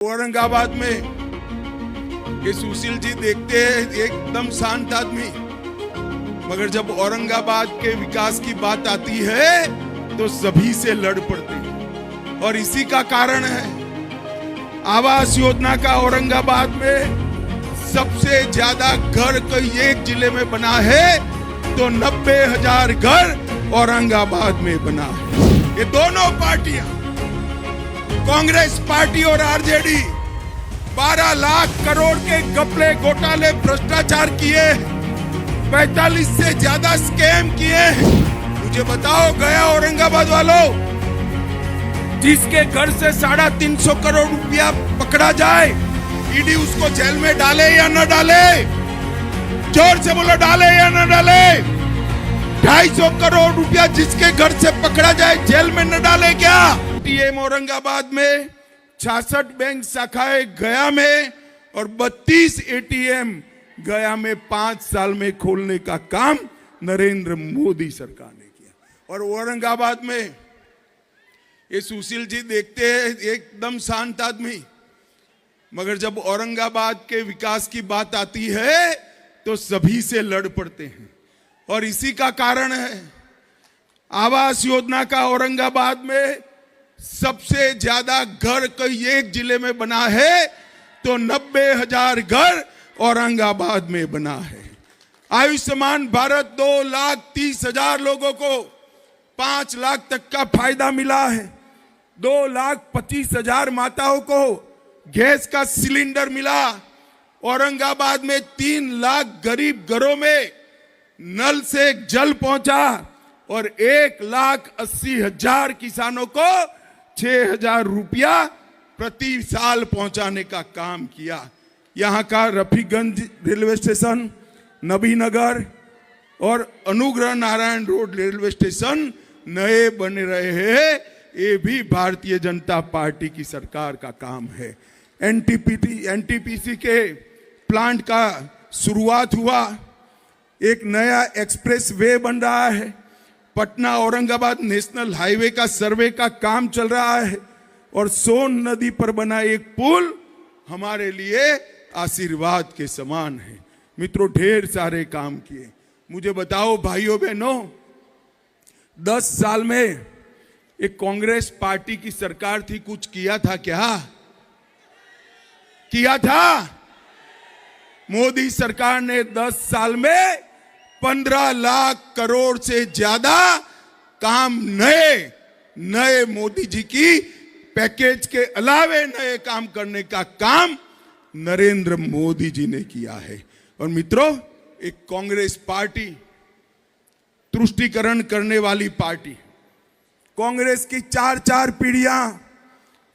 औरंगाबाद में ये सुशील जी देखते हैं एकदम शांत आदमी, मगर जब औरंगाबाद के विकास की बात आती है तो सभी से लड़ पड़ते हैं। और इसी का कारण है आवास योजना का औरंगाबाद में सबसे ज्यादा घर कोई एक जिले में बना है तो 90,000 घर औरंगाबाद में बना है। ये दोनों पार्टियां, कांग्रेस पार्टी और आरजेडी 12 लाख करोड़ के घपले घोटाले भ्रष्टाचार किए, 45 से ज्यादा स्कैम किए। मुझे बताओ गया औरंगाबाद वालों, जिसके घर से 350 करोड़ रुपया पकड़ा जाए, ईडी उसको जेल में डाले या न डाले? जोर से बोलो, डाले या न डाले? 250 करोड़ रुपया जिसके घर से पकड़ा जाए जेल में न डाले क्या? एटीएम औरंगाबाद में 66 बैंक शाखाएं गया में और 32 एटीएम गया में 5 साल में खोलने का काम नरेंद्र मोदी सरकार ने किया। और औरंगाबाद में ये सुशील जी देखते हैं एकदम शांत आदमी, मगर जब औरंगाबाद के विकास की बात आती है तो सभी से लड़ पड़ते हैं। और इसी का कारण है आवास योजना का औरंगाबाद में सबसे ज्यादा घर कोई एक जिले में बना है तो 90,000 घर औरंगाबाद में बना है। आयुष्मान भारत 2,30,000 लोगों को 5 लाख तक का फायदा मिला है। 2,25,000 माताओं को गैस का सिलेंडर मिला। औरंगाबाद में 3 लाख गरीब घरों में नल से जल पहुंचा और 1,80,000 किसानों को 6,000 रुपया प्रति साल पहुंचाने का काम किया। यहाँ का रफीगंज रेलवे स्टेशन, नबीनगर और Anugrah Narayan road railway station नए बन रहे हैं। ये भी भारतीय जनता पार्टी की सरकार का काम है। एनटीपीसी के प्लांट का शुरुआत हुआ, एक नया एक्सप्रेस वे बन रहा है। पटना औरंगाबाद नेशनल हाईवे का सर्वे का काम चल रहा है और सोन नदी पर बना एक पुल हमारे लिए आशीर्वाद के समान है। मित्रों, ढेर सारे काम किए। मुझे बताओ भाइयों बहनों, 10 साल में एक कांग्रेस पार्टी की सरकार थी, कुछ किया था क्या? किया था? मोदी सरकार ने 10 साल में 15 लाख करोड़ से ज्यादा काम नए मोदी जी की पैकेज के अलावे नए काम करने का काम नरेंद्र मोदी जी ने किया है। और मित्रों, एक कांग्रेस पार्टी तुष्टीकरण करने वाली पार्टी, कांग्रेस की 4 पीढ़ियां,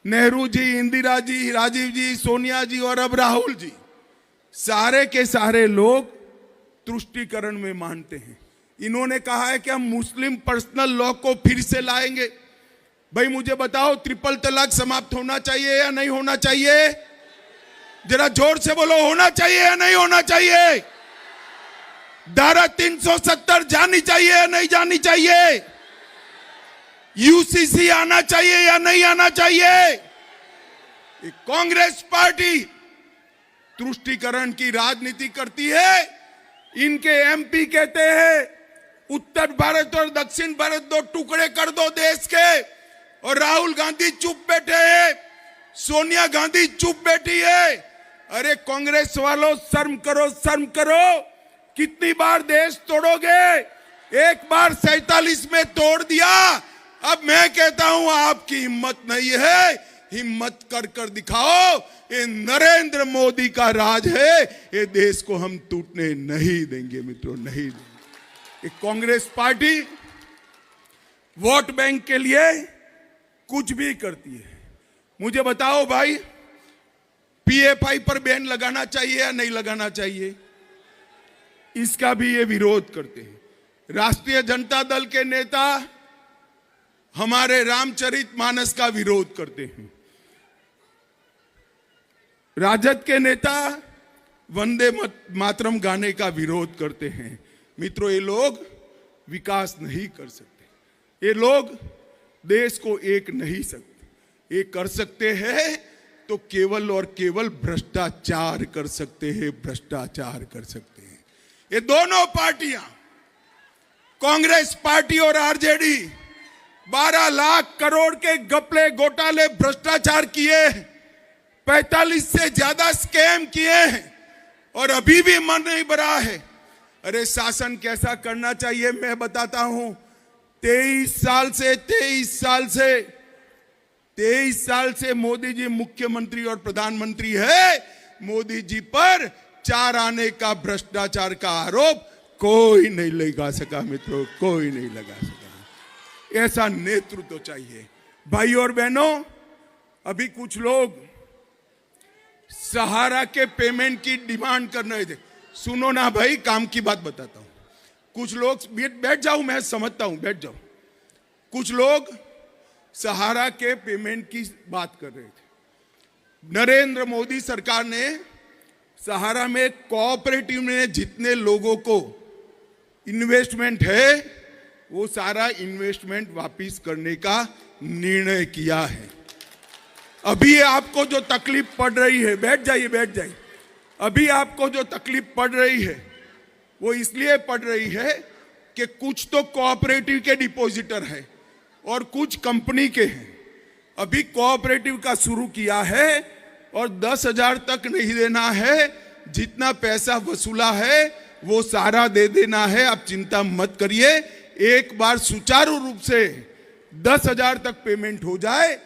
नेहरू जी, इंदिरा जी, राजीव जी, सोनिया जी और अब राहुल जी, सारे के सारे लोग तुष्टीकरण में मानते हैं। इन्होंने कहा है कि हम मुस्लिम पर्सनल लॉ को फिर से लाएंगे। भाई मुझे बताओ, ट्रिपल तलाक समाप्त होना चाहिए या नहीं होना चाहिए? जरा जोर से बोलो, होना चाहिए या नहीं होना चाहिए? धारा 370 जानी चाहिए या नहीं जानी चाहिए? यूसीसी आना चाहिए या नहीं आना चाहिए? कांग्रेस पार्टी तुष्टीकरण की राजनीति करती है। इनके एमपी कहते हैं उत्तर भारत और दक्षिण भारत 2 टुकड़े कर दो देश के, और राहुल गांधी चुप बैठे हैं, सोनिया गांधी चुप बैठी है। अरे कांग्रेस वालों, शर्म करो, शर्म करो। कितनी बार देश तोड़ोगे? एक बार 47 में तोड़ दिया। अब मैं कहता हूं आपकी हिम्मत नहीं है, हिम्मत कर दिखाओ। ये नरेंद्र मोदी का राज है, ये देश को हम टूटने नहीं देंगे मित्रों, नहीं देंगे। कांग्रेस पार्टी वोट बैंक के लिए कुछ भी करती है। मुझे बताओ भाई, पीएफआई पर बैन लगाना चाहिए या नहीं लगाना चाहिए? इसका भी ये विरोध करते हैं। राष्ट्रीय जनता दल के नेता हमारे रामचरितमानस का विरोध करते हैं। राजद के नेता वंदे मातरम गाने का विरोध करते हैं। मित्रों, ये लोग विकास नहीं कर सकते, ये लोग देश को एक नहीं सकते। ये कर सकते हैं तो केवल और केवल भ्रष्टाचार कर सकते हैं, भ्रष्टाचार कर सकते हैं। ये दोनों पार्टियां, कांग्रेस पार्टी और आरजेडी, 12 लाख करोड़ के घपले घोटाले भ्रष्टाचार किए, 45 से ज्यादा स्कैम किए हैं और अभी भी मन नहीं भरा है। अरे शासन कैसा करना चाहिए मैं बताता हूं। 23 साल से मोदी जी मुख्यमंत्री और प्रधानमंत्री है। मोदी जी पर 4 आने का भ्रष्टाचार का आरोप कोई नहीं लगा सका मित्रों, कोई नहीं लगा सका। ऐसा नेतृत्व चाहिए। भाई और बहनों, अभी कुछ लोग सहारा के पेमेंट की डिमांड कर रहे थे। सुनो ना भाई, काम की बात बताता हूं। कुछ लोग, बैठ जाओ, मैं समझता हूं, बैठ जाओ। कुछ लोग सहारा के पेमेंट की बात कर रहे थे। नरेंद्र मोदी सरकार ने सहारा में कोऑपरेटिव में जितने लोगों को इन्वेस्टमेंट है वो सारा इन्वेस्टमेंट वापस करने का निर्णय किया है। अभी आपको जो तकलीफ पड़ रही है, बैठ जाइए, अभी आपको जो तकलीफ पड़ रही है वो इसलिए पड़ रही है कि कुछ तो कोऑपरेटिव के डिपॉजिटर है और कुछ कंपनी के हैं। अभी कोऑपरेटिव का शुरू किया है और 10,000 तक नहीं देना है, जितना पैसा वसूला है वो सारा दे देना है। आप चिंता मत करिए, एक बार सुचारू रूप से 10,000 तक पेमेंट हो जाए,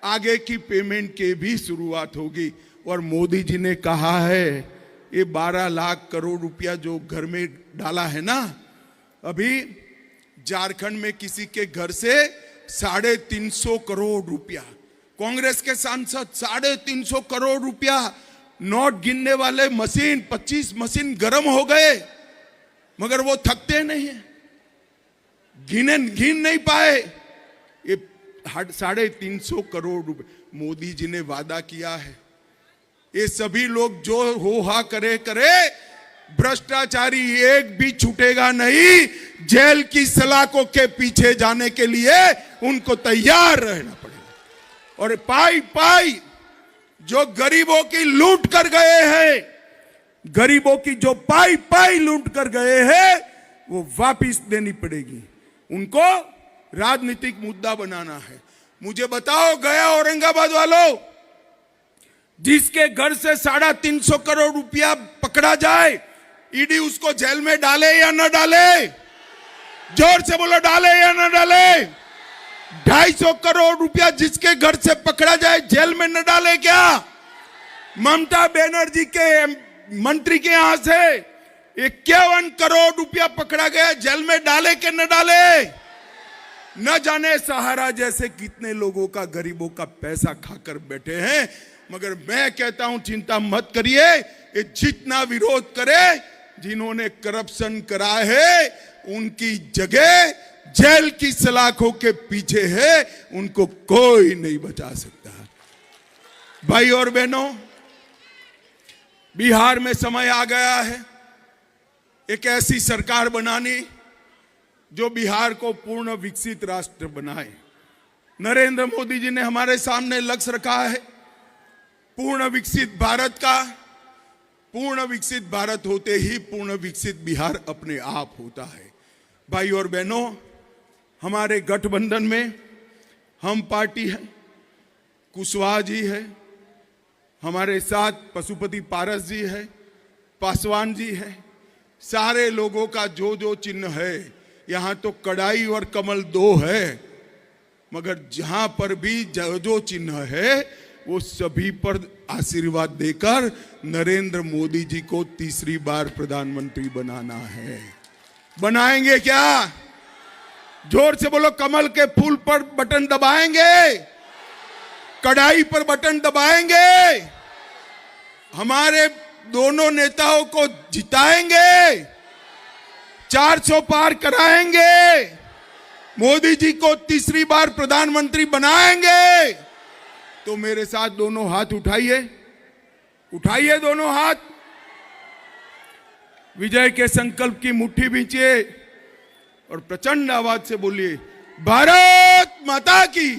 आगे की पेमेंट की भी शुरुआत होगी। और मोदी जी ने कहा है ये 12 लाख करोड़ रुपया जो घर में डाला है ना, अभी झारखंड में किसी के घर से 350 करोड़ रुपया, कांग्रेस के सांसद 350 करोड़ रुपया, नोट गिनने वाले मशीन 25 मशीन गर्म हो गए, मगर वो थकते नहीं है, गिन नहीं पाए। ये 350 करोड़ रुपए मोदी जी ने वादा किया है। ये सभी लोग जो हो हा करे, भ्रष्टाचारी एक भी छूटेगा नहीं। जेल की सलाखों के पीछे जाने के लिए उनको तैयार रहना पड़ेगा। और पाई जो गरीबों की लूट कर गए हैं, गरीबों की जो पाई लूट कर गए हैं, वो वापिस देनी पड़ेगी। उनको राजनीतिक मुद्दा बनाना है। मुझे बताओ, गया औरंगाबाद वालों, जिसके घर से 350 करोड़ रुपया पकड़ा जाए, ईडी उसको जेल में डाले या न डाले? जोर से बोलो, डाले या न डाले? 250 करोड़ रुपया जिसके घर से पकड़ा जाए, जेल में न डाले क्या? ममता बनर्जी के मंत्री के यहां से 51 करोड़ रुपया पकड़ा गया, जेल में डाले के न डाले? न जाने सहारा जैसे कितने लोगों का, गरीबों का पैसा खाकर बैठे हैं। मगर मैं कहता हूं, चिंता मत करिए, ये जितना विरोध करे, जिन्होंने करप्शन करा है उनकी जगह जेल की सलाखों के पीछे है, उनको कोई नहीं बचा सकता। भाई और बहनों, बिहार में समय आ गया है एक ऐसी सरकार बनानी जो बिहार को पूर्ण विकसित राष्ट्र बनाए। नरेंद्र मोदी जी ने हमारे सामने लक्ष्य रखा है पूर्ण विकसित भारत का। पूर्ण विकसित भारत होते ही पूर्ण विकसित बिहार अपने आप होता है। भाई और बहनों, हमारे गठबंधन में हम पार्टी है, कुशवाहा जी है, हमारे साथ पशुपति पारस जी है, पासवान जी है। सारे लोगों का जो जो चिन्ह है, यहां तो कड़ाई और कमल 2 है, मगर जहां पर भी जो जो चिन्ह है वो सभी पर आशीर्वाद देकर नरेंद्र मोदी जी को तीसरी बार प्रधानमंत्री बनाना है। बनाएंगे क्या? जोर से बोलो, कमल के फूल पर बटन दबाएंगे, कड़ाई पर बटन दबाएंगे, हमारे दोनों नेताओं को जिताएंगे, 400 पार कराएंगे, मोदी जी को तीसरी बार प्रधानमंत्री बनाएंगे। तो मेरे साथ दोनों हाथ उठाइए, उठाइए दोनों हाथ, विजय के संकल्प की मुट्ठी भींचिए और प्रचंड आवाज से बोलिए, भारत माता की,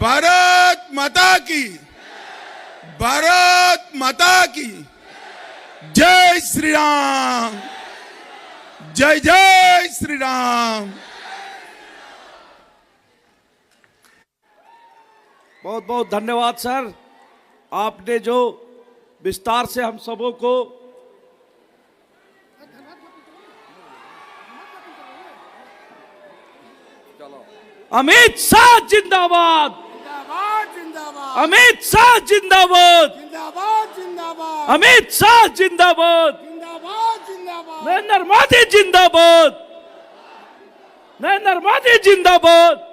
भारत माता की। भारत माता की जय श्री राम, जय जय श्री राम। बहुत बहुत धन्यवाद सर, आपने जो विस्तार से हम सबों को अमित शाह जिंदाबाद, अमित शाह जिंदाबाद, अमित शाह जिंदाबाद, नरेंद्र मोदी जिंदाबाद, नरेंद्र मोदी जिंदाबाद।